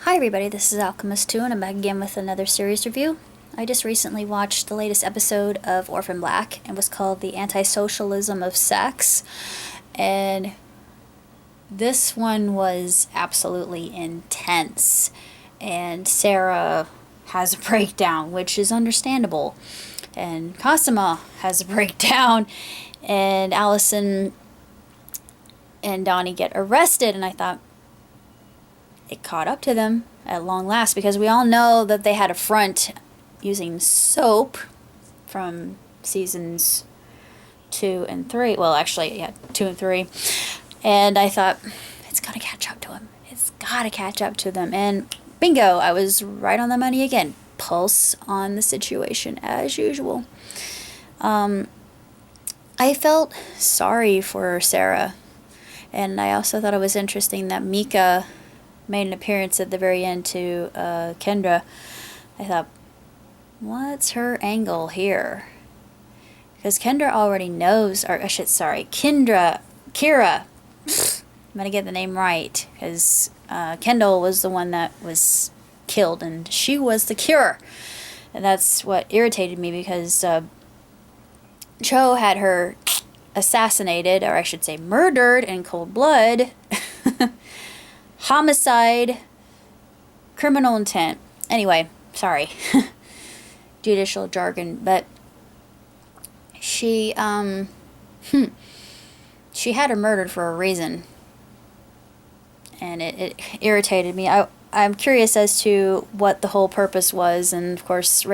Hi everybody, this is Alchemist2 and I'm back again with another series review. I just recently watched the latest episode of Orphan Black and was called The Antisocialism of Sex. And this one was absolutely intense. And Sarah has a breakdown, which is understandable. And Cosima has a breakdown. And Allison and Donnie get arrested. And I thought, it caught up to them at long last, because we all know that they had a front using soap from seasons 2 and 3. Well, actually, yeah, 2 and 3. And I thought, it's got to catch up to them. It's got to catch up to them. And bingo, I was right on the money again. Pulse on the situation as usual. I felt sorry for Sarah. And I also thought it was interesting that Mika made an appearance at the very end to Kendra. I thought, what's her angle here? Because Kendra already knows, or Kira. I'm going to get the name right, because Kendall was the one that was killed, and she was the cure. And that's what irritated me, because Cho had her assassinated, or I should say murdered in cold blood. Homicide, criminal intent. Anyway, sorry. Judicial jargon, but she had her murdered for a reason. And it irritated me. I'm curious as to what the whole purpose was, and of course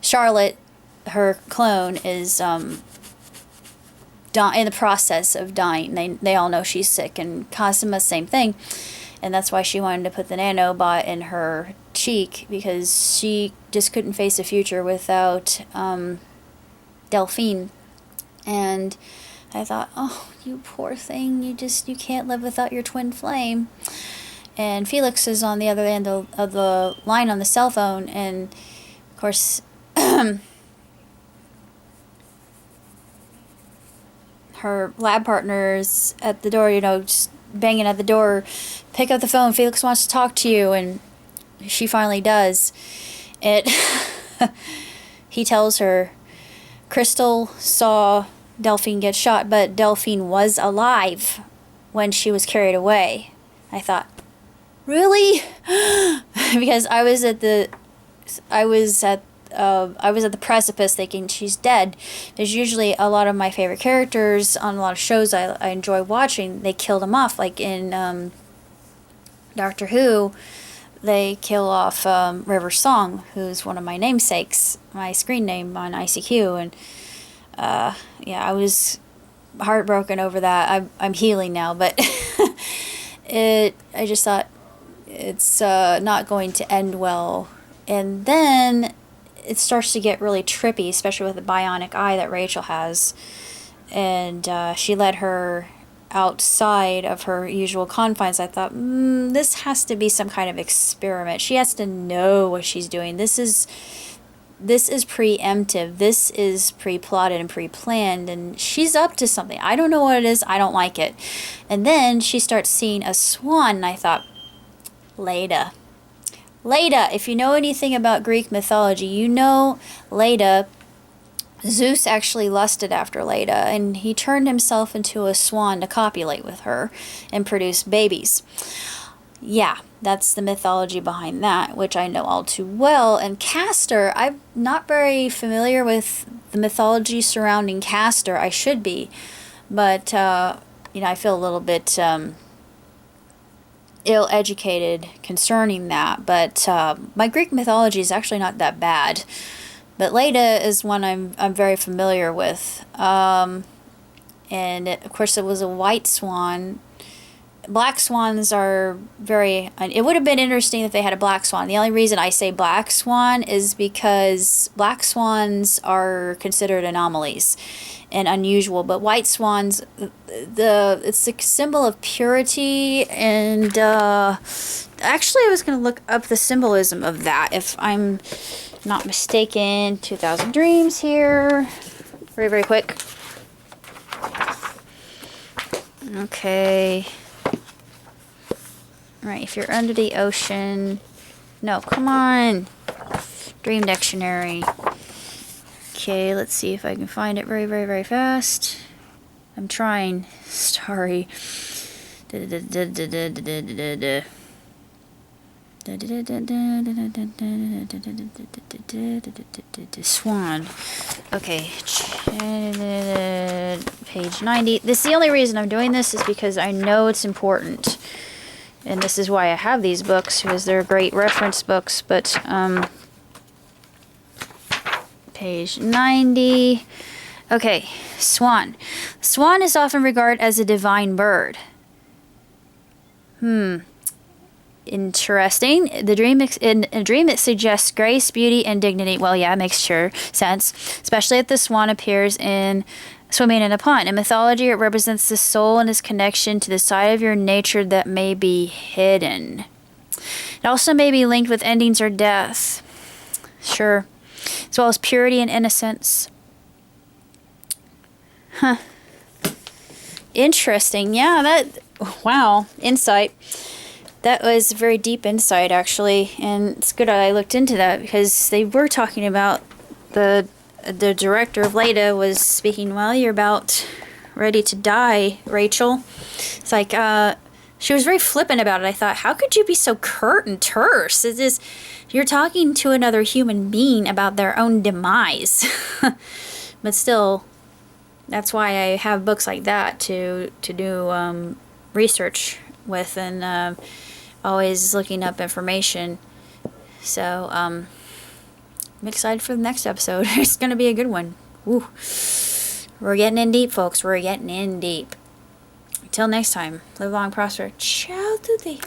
Charlotte, her clone, is in the process of dying. They all know she's sick, and Cosima, same thing, and that's why she wanted to put the nanobot in her cheek, because she just couldn't face the future without Delphine. And I thought, oh, you poor thing, you can't live without your twin flame. And Felix is on the other end of the line on the cell phone, and of course her lab partners at the door, just banging at the door, pick up the phone, Felix wants to talk to you, and she finally does. He tells her, Crystal saw Delphine get shot, but Delphine was alive when she was carried away. I thought, really? Because I was at the precipice thinking she's dead. There's usually a lot of my favorite characters on a lot of shows I enjoy watching. They kill them off, like in Doctor Who. They kill off River Song, who's one of my namesakes, my screen name on ICQ, and I was heartbroken over that. I'm healing now, but I just thought it's not going to end well. And then it starts to get really trippy, especially with the bionic eye that Rachel has. And she let her outside of her usual confines. I thought, this has to be some kind of experiment. She has to know what she's doing. This is preemptive. This is pre-plotted and pre-planned. And she's up to something. I don't know what it is. I don't like it. And then she starts seeing a swan. And I thought, Leda, if you know anything about Greek mythology, you know Leda, Zeus actually lusted after Leda, and he turned himself into a swan to copulate with her and produce babies. Yeah, that's the mythology behind that, which I know all too well. And Castor, I'm not very familiar with the mythology surrounding Castor. I should be, but I feel a little bit ill-educated concerning that, but my Greek mythology is actually not that bad, but Leda is one I'm very familiar with, and of course it was a white swan. Black swans are it would have been interesting if they had a black swan. The only reason I say black swan is because black swans are considered anomalies and unusual, but white swans, it's a symbol of purity. And actually I was going to look up the symbolism of that, if I'm not mistaken. 2000 Dreams here, very quick. Okay, Right, if you're under the ocean... No, come on! Dream Dictionary. Okay, let's see if I can find it very, very, very fast. I'm trying. Sorry. Swan. Okay. Page 90. This is the only reason I'm doing this is because I know it's important. And this is why I have these books, because they're great reference books. But, page 90. Okay, swan. Swan is often regarded as a divine bird. Interesting. In a dream, it suggests grace, beauty, and dignity. Well, yeah, it makes sure sense. Especially if the swan appears swimming in a pond. In mythology, it represents the soul and its connection to the side of your nature that may be hidden. It also may be linked with endings or death. Sure. As well as purity and innocence. Huh. Interesting. Yeah, wow. Insight. That was very deep insight, actually. And it's good I looked into that because they were talking about the director of Leda was speaking, well, you're about ready to die, Rachel. It's like, she was very flippant about it. I thought, how could you be so curt and terse? It is, you're talking to another human being about their own demise. But still, that's why I have books like that to do research with and always looking up information. So, I'm excited for the next episode. It's going to be a good one. Woo. We're getting in deep, folks. We're getting in deep. Until next time, live long, prosper. Ciao tutti.